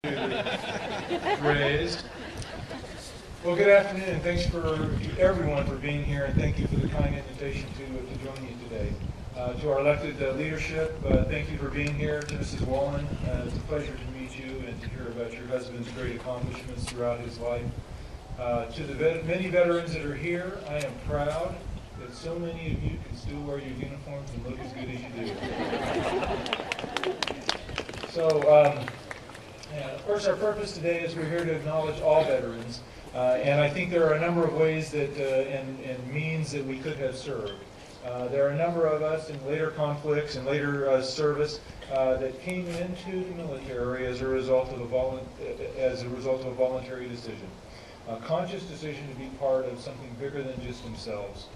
Raised. Well, good afternoon. Thanks for everyone for being here, and thank you for the kind invitation to join you today. To our elected leadership, thank you for being here. To Mrs. Wallen, it's a pleasure to meet you and to hear about your husband's great accomplishments throughout his life. To the many veterans that are here, I am proud that so many of you can still wear your uniforms and look as good as you do. So, of course, our purpose today is we're here to acknowledge all veterans, and I think there are a number of ways that and means that we could have served. There are a number of us in later conflicts and later service that came into the military as a result of a voluntary decision, a conscious decision to be part of something bigger than just themselves.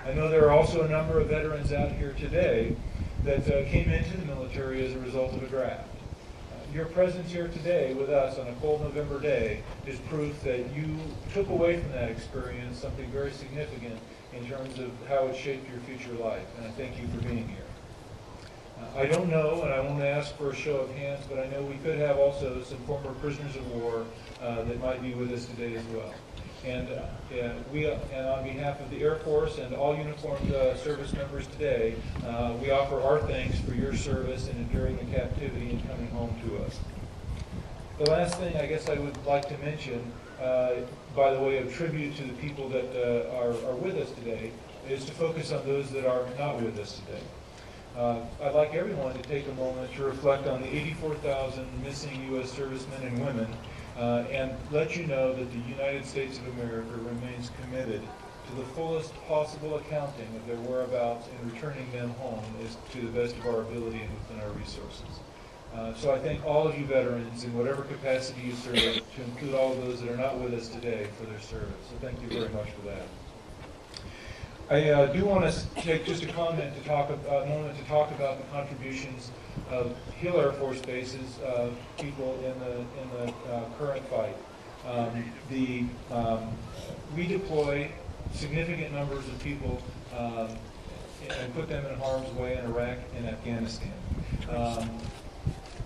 I know there are also a number of veterans out here today that came into the military as a result of a draft. Your presence here today with us on a cold November day is proof that you took away from that experience something very significant in terms of how it shaped your future life, and I thank you for being here. I don't know, and I won't ask for a show of hands, but I know we could have also some former prisoners of war that might be with us today as well. And on behalf of the Air Force and all uniformed service members today, we offer our thanks for your service in enduring the captivity and coming home to us. The last thing I guess I would like to mention, by the way of tribute to the people that are with us today, is to focus on those that are not with us today. I'd like everyone to take a moment to reflect on the 84,000 missing U.S. servicemen and women, and let you know that the United States of America remains committed to the fullest possible accounting of their whereabouts and returning them home to the best of our ability and within our resources. So I thank all of you veterans in whatever capacity you serve, to include all of those that are not with us today, for their service. So thank you very much for that. I do want to take just a moment to talk about the contributions of Hill Air Force Base's people in the current fight. We deploy significant numbers of people and put them in harm's way in Iraq and Afghanistan.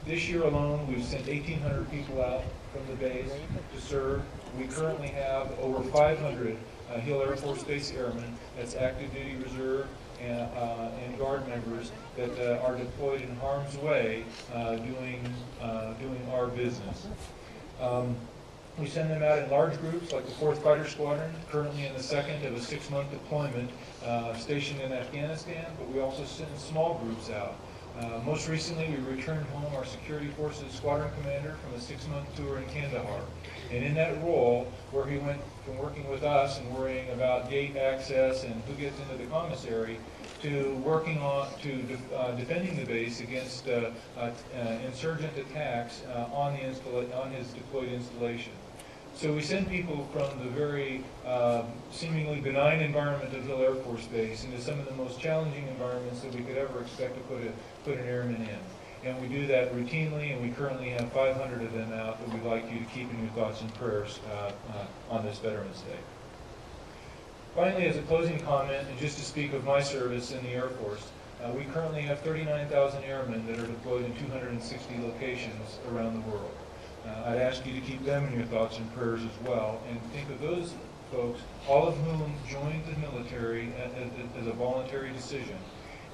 This year alone, we've sent 1,800 people out from the base to serve. We currently have over 500 Hill Air Force Base airmen, that's active duty reserve and guard members that are deployed in harm's way doing our business. We send them out in large groups like the 4th Fighter Squadron, currently in the second of a 6-month deployment stationed in Afghanistan, but we also send small groups out. Most recently, we returned home our Security Forces Squadron Commander from a 6-month tour in Kandahar. And in that role, where he went from working with us and worrying about gate access and who gets into the commissary, to working on defending the base against insurgent attacks on his deployed installation. So we send people from the very seemingly benign environment of Hill Air Force Base into some of the most challenging environments that we could ever expect to put an airman in. And we do that routinely, and we currently have 500 of them out that we'd like you to keep in your thoughts and prayers on this Veterans Day. Finally, as a closing comment, and just to speak of my service in the Air Force, we currently have 39,000 airmen that are deployed in 260 locations around the world. I'd ask you to keep them in your thoughts and prayers as well, and think of those folks, all of whom joined the military as a voluntary decision,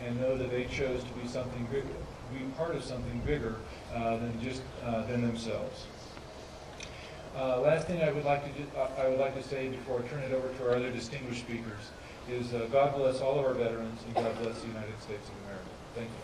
and know that they chose to be something bigger, be part of something bigger than themselves. Last thing I would like to say before I turn it over to our other distinguished speakers is God bless all of our veterans, and God bless the United States of America. Thank you.